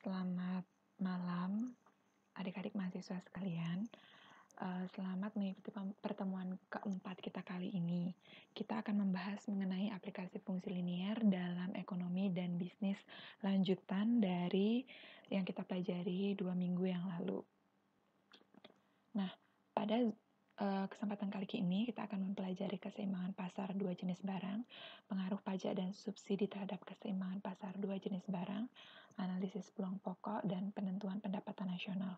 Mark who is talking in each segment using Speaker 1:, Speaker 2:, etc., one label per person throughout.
Speaker 1: Selamat malam, adik-adik mahasiswa sekalian. Selamat mengikuti pertemuan keempat kita kali ini. Kita akan membahas mengenai aplikasi fungsi linier dalam ekonomi dan bisnis lanjutan dari yang kita pelajari 2 minggu yang lalu. Nah, pada kesempatan kali ini kita akan mempelajari keseimbangan pasar dua jenis barang, pengaruh pajak dan subsidi terhadap keseimbangan pasar dua jenis barang, analisis peluang pokok, dan penentuan pendapatan nasional.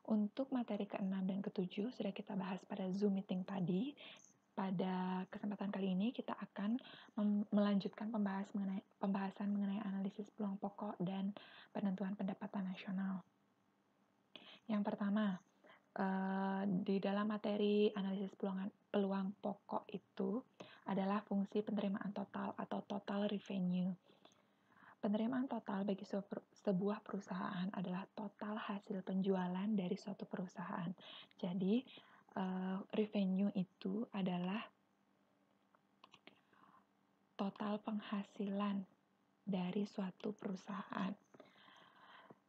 Speaker 1: Untuk materi ke-6 dan ke-7 sudah kita bahas pada Zoom meeting tadi. Pada kesempatan kali ini kita akan melanjutkan pembahasan mengenai analisis peluang pokok dan penentuan pendapatan nasional. Yang pertama, di dalam materi analisis peluang pokok itu adalah fungsi penerimaan total atau total revenue. Penerimaan total bagi sebuah perusahaan adalah total hasil penjualan dari suatu perusahaan. Jadi, revenue itu adalah total penghasilan dari suatu perusahaan.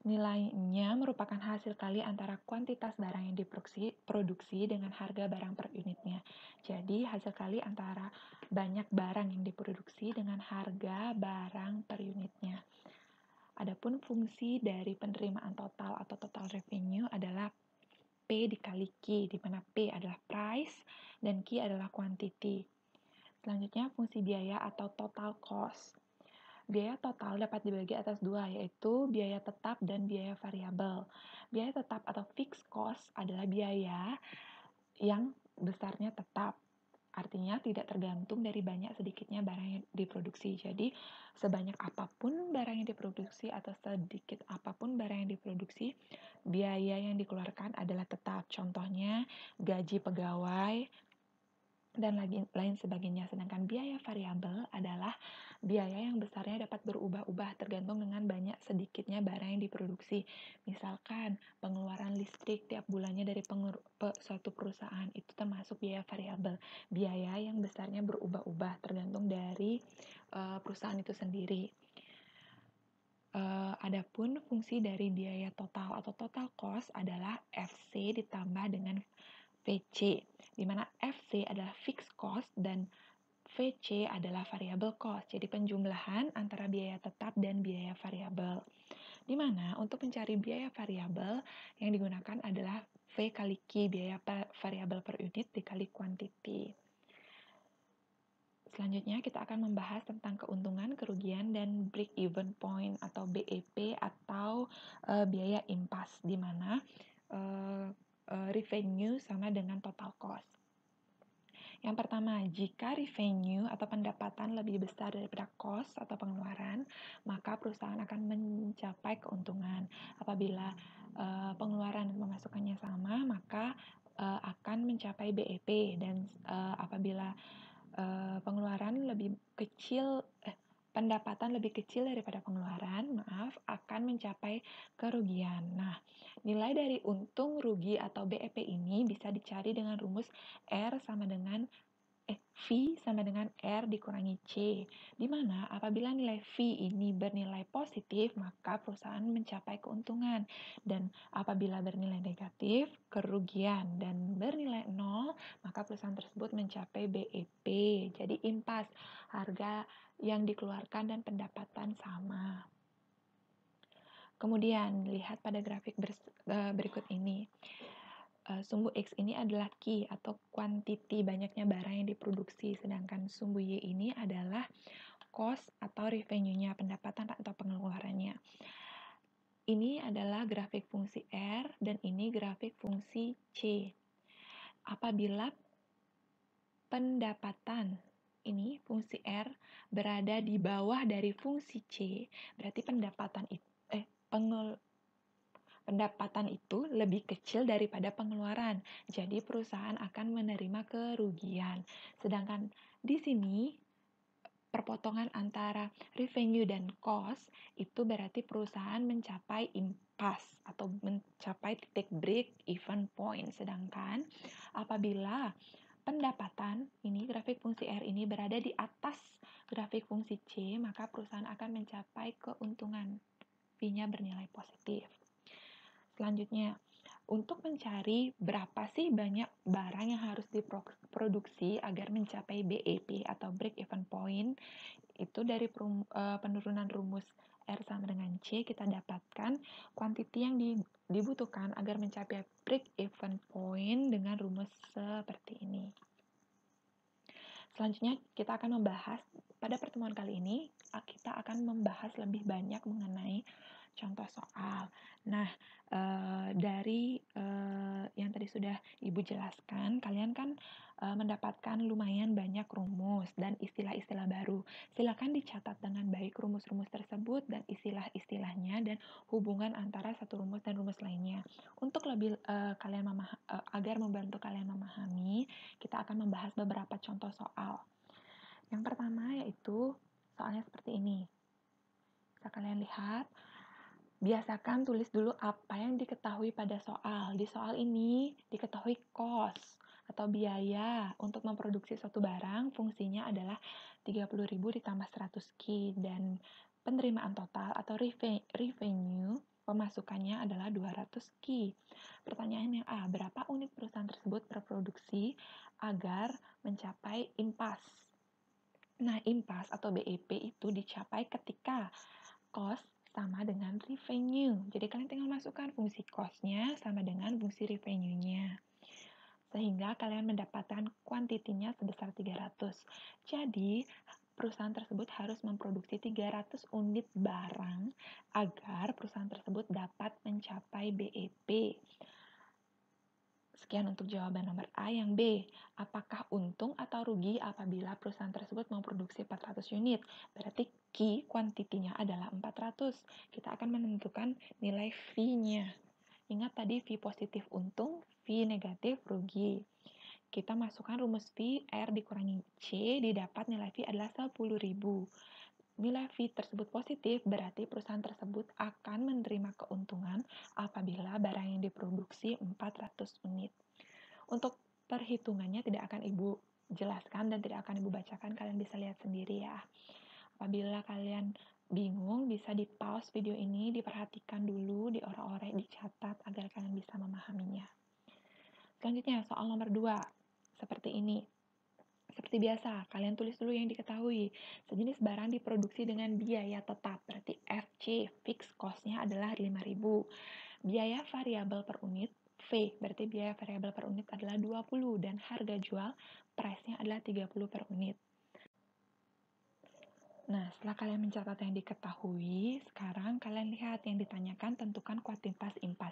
Speaker 1: Nilainya merupakan hasil kali antara kuantitas barang yang diproduksi dengan harga barang per unitnya. Jadi, hasil kali antara banyak barang yang diproduksi dengan harga barang per unitnya. Adapun fungsi dari penerimaan total atau total revenue adalah P dikali Q, di mana P adalah price dan Q adalah quantity. Selanjutnya, fungsi biaya atau total cost. Biaya total dapat dibagi atas dua, yaitu biaya tetap dan biaya variabel. Biaya tetap atau fixed cost adalah biaya yang besarnya tetap. Artinya tidak tergantung dari banyak sedikitnya barang yang diproduksi. Jadi, sebanyak apapun barang yang diproduksi atau sedikit apapun barang yang diproduksi, biaya yang dikeluarkan adalah tetap. Contohnya, gaji pegawai, dan lain sebagainya. Sedangkan biaya variabel adalah biaya yang besarnya dapat berubah-ubah tergantung dengan banyak sedikitnya barang yang diproduksi. Misalkan pengeluaran listrik tiap bulannya dari suatu perusahaan itu termasuk biaya variabel. Biaya yang besarnya berubah-ubah tergantung dari perusahaan itu sendiri. Adapun fungsi dari biaya total atau total cost adalah FC ditambah dengan VC, di mana FC adalah fixed cost dan VC adalah variable cost, jadi penjumlahan antara biaya tetap dan biaya variabel. Di mana untuk mencari biaya variabel yang digunakan adalah V kali Q, biaya variabel per unit dikali quantity. Selanjutnya kita akan membahas tentang keuntungan, kerugian, dan break-even point atau BEP atau biaya impas, di mana revenue sama dengan total cost. Yang pertama, jika revenue atau pendapatan lebih besar daripada cost atau pengeluaran, maka perusahaan akan mencapai keuntungan. Apabila pengeluaran dan pemasukannya sama, maka akan mencapai BEP, dan apabila pengeluaran lebih kecil, pendapatan lebih kecil daripada pengeluaran, akan mencapai kerugian. Nah, nilai dari untung, rugi, atau BEP ini bisa dicari dengan rumus V sama dengan R dikurangi C, di mana apabila nilai V ini bernilai positif, maka perusahaan mencapai keuntungan, dan apabila bernilai negatif, kerugian, dan bernilai 0, maka perusahaan tersebut mencapai BEP, jadi impas, harga yang dikeluarkan dan pendapatan sama. Kemudian, lihat pada grafik berikut ini. Sumbu X ini adalah Q atau kuantiti banyaknya barang yang diproduksi, sedangkan sumbu Y ini adalah cost atau revenue-nya, pendapatan atau pengeluarannya. Ini adalah grafik fungsi R dan ini grafik fungsi C. Apabila pendapatan ini fungsi R berada di bawah dari fungsi C, berarti pendapatan itu lebih kecil daripada pengeluaran. Jadi perusahaan akan menerima kerugian. Sedangkan di sini perpotongan antara revenue dan cost itu berarti perusahaan mencapai impas atau mencapai titik break even point. Sedangkan apabila pendapatan ini grafik fungsi R ini berada di atas grafik fungsi C, maka perusahaan akan mencapai keuntungan. V-nya bernilai positif. Selanjutnya, untuk mencari berapa sih banyak barang yang harus diproduksi agar mencapai BEP atau break even point, itu dari penurunan rumus R sama dengan C kita dapatkan kuantiti yang dibutuhkan agar mencapai break even point dengan rumus seperti ini. Selanjutnya kita akan membahas, pada pertemuan kali ini kita akan membahas lebih banyak mengenai contoh soal. Nah, dari yang tadi sudah Ibu jelaskan, kalian kan mendapatkan lumayan banyak rumus dan istilah-istilah baru. Silakan dicatat dengan baik rumus-rumus tersebut dan istilah-istilahnya dan hubungan antara satu rumus dan rumus lainnya. Untuk lebih agar membantu kalian memahami, kita akan membahas beberapa contoh soal. Yang pertama yaitu soalnya seperti ini. Bisa kalian lihat. Biasakan tulis dulu apa yang diketahui pada soal. Di soal ini diketahui cost atau biaya untuk memproduksi suatu barang, fungsinya adalah 30.000 ditambah 100 Ki dan penerimaan total atau revenue pemasukannya adalah 200 Ki. Pertanyaannya A, berapa unit perusahaan tersebut berproduksi agar mencapai impas? Nah, impas atau BEP itu dicapai ketika cost sama dengan revenue. Jadi kalian tinggal masukkan fungsi cost-nya sama dengan fungsi revenue-nya. Sehingga kalian mendapatkan kuantitinya sebesar 300. Jadi, perusahaan tersebut harus memproduksi 300 unit barang agar perusahaan tersebut dapat mencapai BEP. Sekian untuk jawaban nomor A. Yang B, apakah untung atau rugi apabila perusahaan tersebut memproduksi 400 unit? Berarti Q kuantitinya adalah 400. Kita akan menentukan nilai V-nya. Ingat tadi V positif untung, V negatif rugi. Kita masukkan rumus V, R dikurangi C, didapat nilai V adalah 10.000. Nilai V tersebut positif, berarti perusahaan tersebut akan menerima keuntungan apabila barang yang diproduksi 400 unit. Untuk perhitungannya tidak akan Ibu jelaskan dan tidak akan Ibu bacakan, kalian bisa lihat sendiri ya. Apabila kalian bingung, bisa di-pause video ini, diperhatikan dulu, diorek-orek, dicatat agar kalian bisa memahaminya. Selanjutnya, soal nomor 2. Seperti ini. Seperti biasa, kalian tulis dulu yang diketahui. Sejenis barang diproduksi dengan biaya tetap, berarti FC, fixed cost-nya adalah 5.000. Biaya variabel per unit, V, berarti biaya variabel per unit adalah 20, dan harga jual, price-nya adalah 30 per unit. Nah, setelah kalian mencatat yang diketahui, sekarang kalian lihat yang ditanyakan, tentukan kuantitas impas.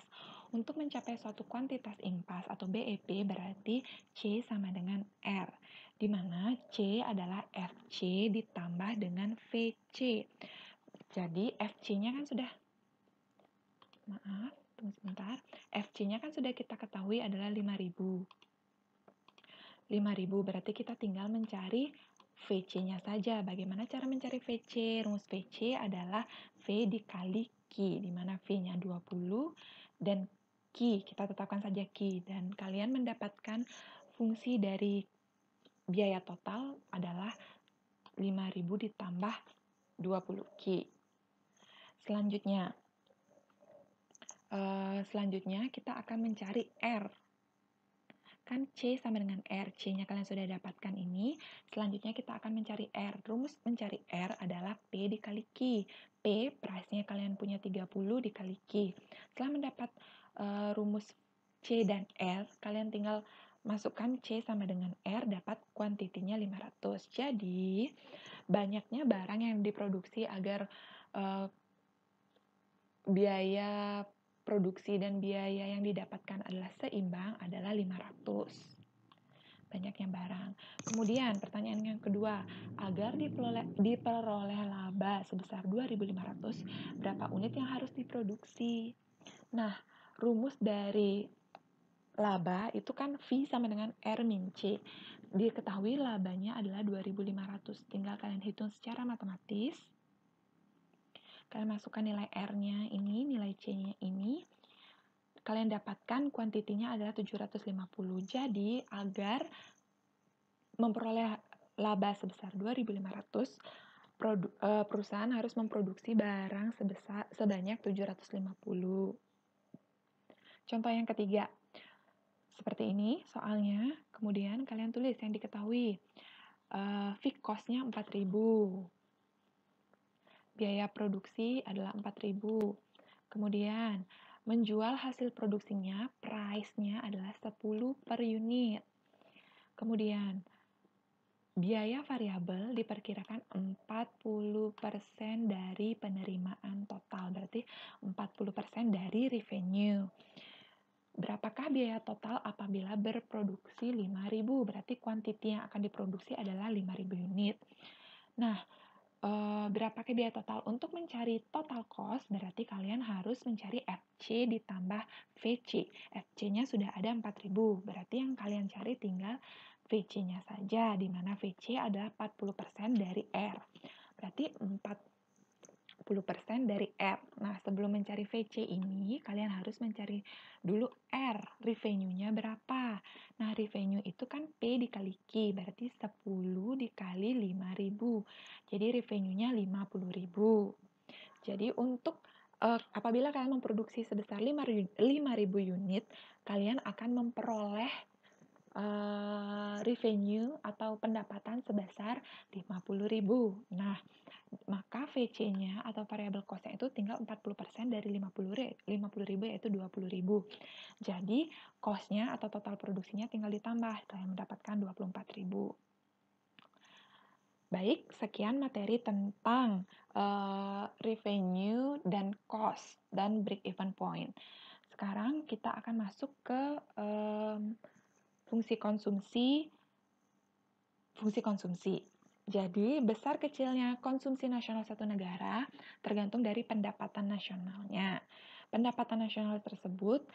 Speaker 1: Untuk mencapai suatu kuantitas impas atau BEP berarti C sama dengan R, di mana C adalah FC ditambah dengan VC. Jadi FC-nya kan sudah, tunggu sebentar, FC-nya kan sudah kita ketahui adalah 5.000. 5.000 berarti kita tinggal mencari VC-nya saja. Bagaimana cara mencari VC? Rumus VC adalah V dikali Q, di mana V-nya 20 dan Q, kita tetapkan saja Q. Dan kalian mendapatkan fungsi dari biaya total adalah 5.000 ditambah 20 Q. Selanjutnya kita akan mencari R. Kan C sama dengan R, C-nya kalian sudah dapatkan ini. Selanjutnya kita akan mencari R. Rumus mencari R adalah P dikali Q. P, price-nya kalian punya 30 dikali Q. Setelah mendapat rumus C dan R, kalian tinggal masukkan C sama dengan R, dapat kuantitinya 500. Jadi, banyaknya barang yang diproduksi agar biaya produksi dan biaya yang didapatkan adalah seimbang adalah 500. Banyaknya barang. Kemudian pertanyaan yang kedua, agar diperoleh laba sebesar 2.500, berapa unit yang harus diproduksi? Nah, rumus dari laba itu kan V sama dengan R min C. Diketahui labanya adalah 2.500. Tinggal kalian hitung secara matematis. Kalian masukkan nilai R-nya ini, nilai C-nya ini. Kalian dapatkan kuantitinya adalah 750. Jadi, agar memperoleh laba sebesar 2.500, perusahaan harus memproduksi barang sebanyak 750. Contoh yang ketiga, seperti ini soalnya, kemudian kalian tulis yang diketahui. Fixed cost-nya 4.000. Biaya produksi adalah 4.000. Kemudian, menjual hasil produksinya, price-nya adalah 10 per unit. Kemudian, biaya variabel diperkirakan 40% dari penerimaan total, berarti 40% dari revenue. Berapakah biaya total apabila berproduksi 5.000? Berarti kuantiti yang akan diproduksi adalah 5.000 unit. Nah, berapakah biaya total? Untuk mencari total cost, berarti kalian harus mencari FC ditambah VC. FC-nya sudah ada 4.000, berarti yang kalian cari tinggal VC-nya saja, di mana VC adalah 40% dari R. Berarti 40% dari R. Nah, sebelum mencari VC ini, kalian harus mencari dulu R, revenue-nya berapa. Nah, revenue itu kan P dikali Q, berarti 10 dikali 5.000. Jadi, revenue-nya 50.000. Jadi, untuk apabila kalian memproduksi sebesar 5.000 unit, kalian akan memperoleh revenue atau pendapatan sebesar 50.000. Nah, maka VC-nya atau variable cost-nya itu tinggal 40% dari 50.000 yaitu 20.000. Jadi, cost-nya atau total produksinya tinggal ditambah, kalian mendapatkan 24.000. Baik, sekian materi tentang revenue dan cost dan break-even point. Sekarang kita akan masuk ke fungsi konsumsi. Jadi, besar kecilnya konsumsi nasional satu negara tergantung dari pendapatan nasionalnya. Pendapatan nasional tersebut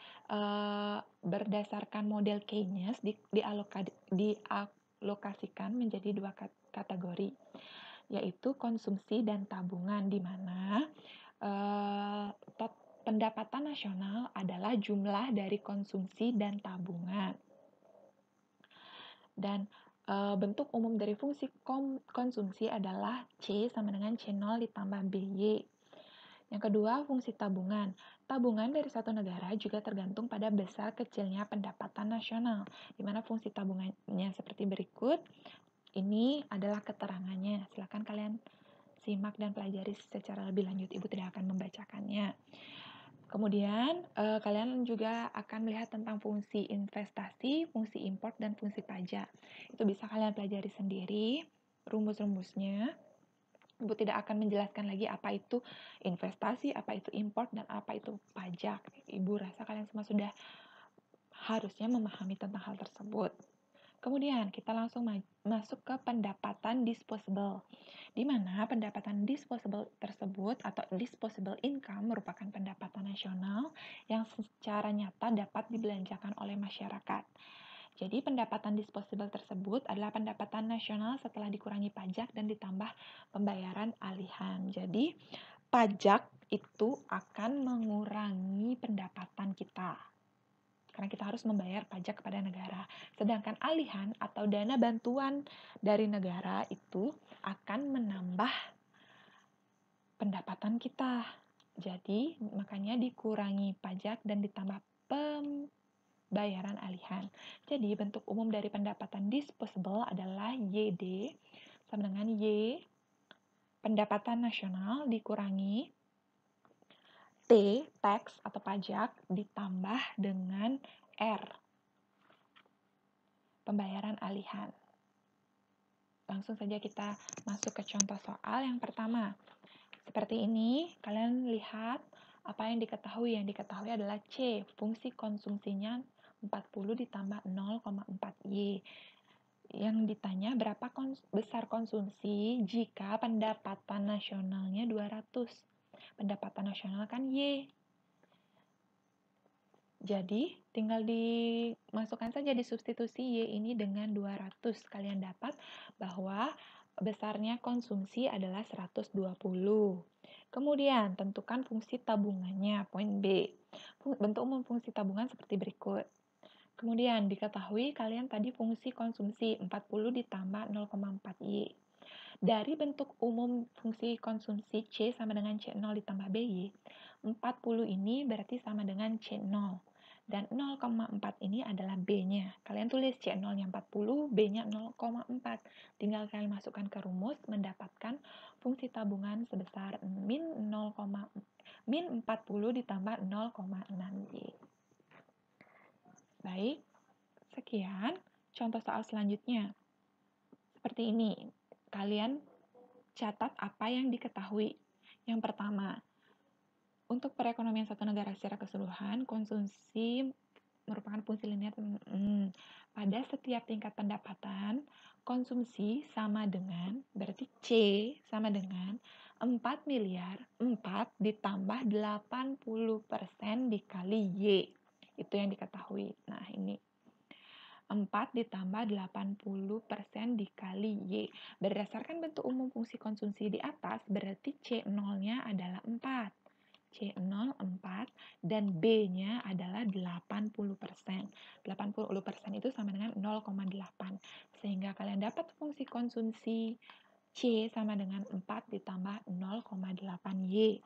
Speaker 1: berdasarkan model Keynes dialokasikan menjadi dua kategori, yaitu konsumsi dan tabungan, di mana pendapatan nasional adalah jumlah dari konsumsi dan tabungan. Dan bentuk umum dari fungsi konsumsi adalah C sama dengan C0 ditambah BY. Yang kedua, fungsi tabungan. Tabungan dari satu negara juga tergantung pada besar kecilnya pendapatan nasional, di mana fungsi tabungannya seperti berikut. Ini adalah keterangannya. Silakan kalian simak dan pelajari secara lebih lanjut. Ibu tidak akan membacakannya. Kemudian, kalian juga akan melihat tentang fungsi investasi, fungsi import, dan fungsi pajak. Itu bisa kalian pelajari sendiri, rumus-rumusnya. Ibu tidak akan menjelaskan lagi apa itu investasi, apa itu import, dan apa itu pajak. Ibu rasa kalian semua sudah harusnya memahami tentang hal tersebut. Kemudian, kita langsung masuk ke pendapatan disposable, di mana pendapatan disposable tersebut atau disposable income merupakan pendapatan nasional yang secara nyata dapat dibelanjakan oleh masyarakat. Jadi, pendapatan disposable tersebut adalah pendapatan nasional setelah dikurangi pajak dan ditambah pembayaran alihan. Jadi, pajak itu akan mengurangi pendapatan kita, karena kita harus membayar pajak kepada negara. Sedangkan alihan atau dana bantuan dari negara itu akan menambah pendapatan kita. Jadi, makanya dikurangi pajak dan ditambah pembayaran alihan. Jadi, bentuk umum dari pendapatan disposable adalah YD sama dengan Y, pendapatan nasional dikurangi T, tax atau pajak, ditambah dengan R, pembayaran alihan. Langsung saja kita masuk ke contoh soal yang pertama. Seperti ini, kalian lihat apa yang diketahui. Yang diketahui adalah C, fungsi konsumsinya 40 ditambah 0,4 Y. Yang ditanya berapa besar konsumsi jika pendapatan nasionalnya 200. Pendapatan nasional kan Y. Jadi, tinggal dimasukkan saja disubstitusi Y ini dengan 200. Kalian dapat bahwa besarnya konsumsi adalah 120. Kemudian, tentukan fungsi tabungannya, poin B. Bentuk umum fungsi tabungan seperti berikut. Kemudian, diketahui kalian tadi fungsi konsumsi 40 ditambah 0,4 Y. Dari bentuk umum fungsi konsumsi C sama dengan C0 ditambah BY, 40 ini berarti sama dengan C0. Dan 0,4 ini adalah B-nya. Kalian tulis C0-nya 40, B-nya 0,4. Tinggal kalian masukkan ke rumus, mendapatkan fungsi tabungan sebesar min 40 ditambah 0,6Y. Baik, sekian contoh soal selanjutnya. Seperti ini, kalian catat apa yang diketahui. Yang pertama, untuk perekonomian satu negara secara keseluruhan, konsumsi merupakan fungsi linear. Pada setiap tingkat pendapatan, konsumsi sama dengan, berarti C sama dengan 4 miliar, 4 ditambah 80% dikali Y. Itu yang diketahui. Nah, ini 4 ditambah 80% dikali Y. Berdasarkan bentuk umum fungsi konsumsi di atas, berarti C0-nya adalah 4. C0 4 dan B-nya adalah 80%. 80% itu sama dengan 0,8. Sehingga kalian dapat fungsi konsumsi C sama dengan 4 ditambah 0,8Y.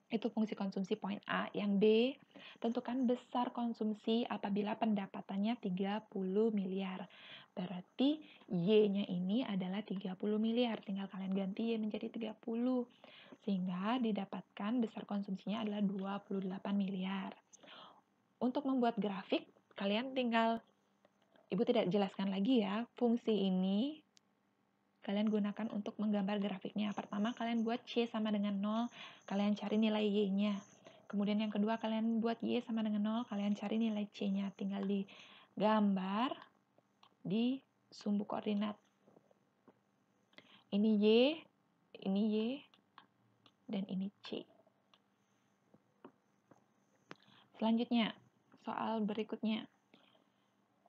Speaker 1: Itu fungsi konsumsi poin A. Yang B, tentukan besar konsumsi apabila pendapatannya 30 miliar. Berarti Y-nya ini adalah 30 miliar. Tinggal kalian ganti Y menjadi 30. Sehingga didapatkan besar konsumsinya adalah 28 miliar. Untuk membuat grafik, kalian tinggal, Ibu tidak jelaskan lagi ya, fungsi ini kalian gunakan untuk menggambar grafiknya. Pertama, kalian buat C sama dengan 0, kalian cari nilai Y-nya. Kemudian yang kedua, kalian buat Y sama dengan 0, kalian cari nilai C-nya. Tinggal digambar di sumbu koordinat. Ini Y, dan ini C. Selanjutnya, soal berikutnya.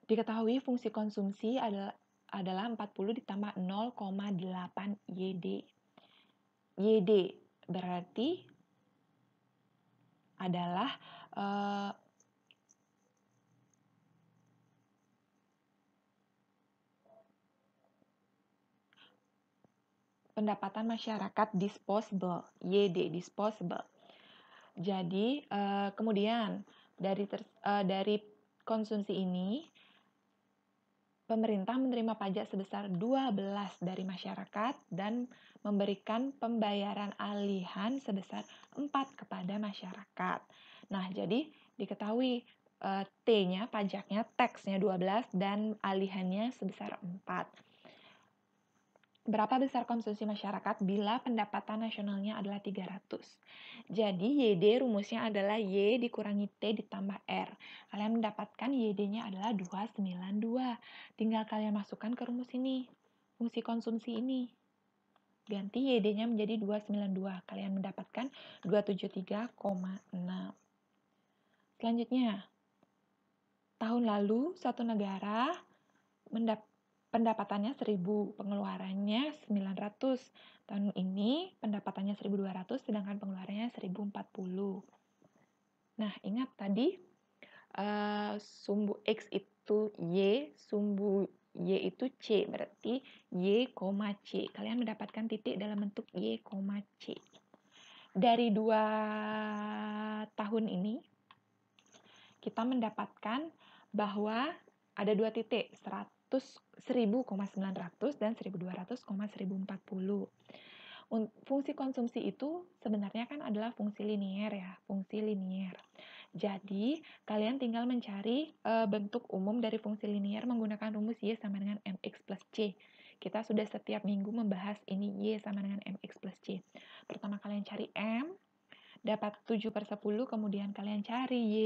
Speaker 1: Diketahui fungsi konsumsi adalah 40 ditambah 0,8 YD. YD berarti adalah pendapatan masyarakat disposable, YD disposable. Jadi kemudian dari konsumsi ini pemerintah menerima pajak sebesar 12 dari masyarakat dan memberikan pembayaran alihan sebesar 4 kepada masyarakat. Nah, jadi diketahui T-nya, pajaknya, tax-nya 12 dan alihannya sebesar 4. Berapa besar konsumsi masyarakat bila pendapatan nasionalnya adalah 300? Jadi YD rumusnya adalah Y dikurangi T ditambah R. Kalian mendapatkan YD-nya adalah 292. Tinggal kalian masukkan ke rumus ini, fungsi konsumsi ini. Ganti YD-nya menjadi 292. Kalian mendapatkan 273,6. Selanjutnya, tahun lalu satu negara pendapatannya 1000, pengeluarannya 900. Tahun ini pendapatannya 1200, sedangkan pengeluarannya 1040. Nah, ingat tadi sumbu X itu Y, sumbu Y itu C, berarti Y, C. Kalian mendapatkan titik dalam bentuk Y, C. Dari 2 tahun ini, kita mendapatkan bahwa ada 2 titik, 1000,900 dan 1200,1040. Fungsi konsumsi itu sebenarnya kan adalah fungsi linier ya, fungsi linier. Jadi, kalian tinggal mencari bentuk umum dari fungsi linier menggunakan rumus Y sama dengan MX plus C. Kita sudah setiap minggu membahas ini Y sama dengan MX plus C. Pertama kalian cari M, dapat 7/10, kemudian kalian cari Y,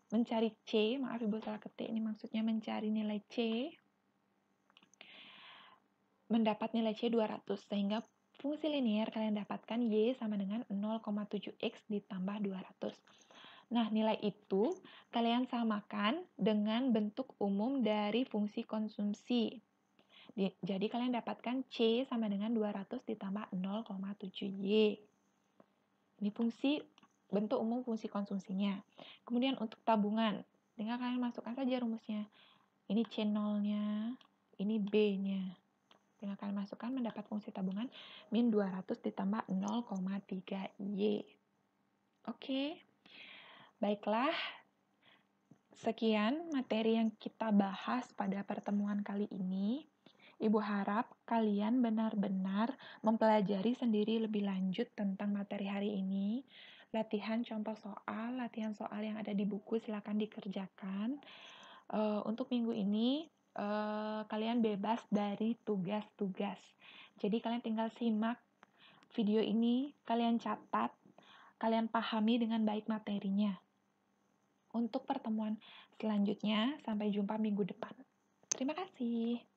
Speaker 1: mencari C, maaf Ibu salah ketik, ini maksudnya mencari nilai C, mendapat nilai C 200, sehingga fungsi linier kalian dapatkan Y sama dengan 0,7X ditambah 200. Nah, nilai itu kalian samakan dengan bentuk umum dari fungsi konsumsi. Jadi kalian dapatkan C sama dengan 200 ditambah 0,7Y. Ini bentuk umum fungsi konsumsinya. Kemudian untuk tabungan, tinggal kalian masukkan saja rumusnya. Ini C0-nya, ini B-nya. Tinggal kalian masukkan mendapat fungsi tabungan min 200 ditambah 0,3Y. Oke, baiklah. Sekian materi yang kita bahas pada pertemuan kali ini. Ibu harap kalian benar-benar mempelajari sendiri lebih lanjut tentang materi hari ini. Latihan contoh soal, latihan soal yang ada di buku silakan dikerjakan. Untuk minggu ini, kalian bebas dari tugas-tugas. Jadi kalian tinggal simak video ini, kalian catat, kalian pahami dengan baik materinya. Untuk pertemuan selanjutnya, sampai jumpa minggu depan. Terima kasih.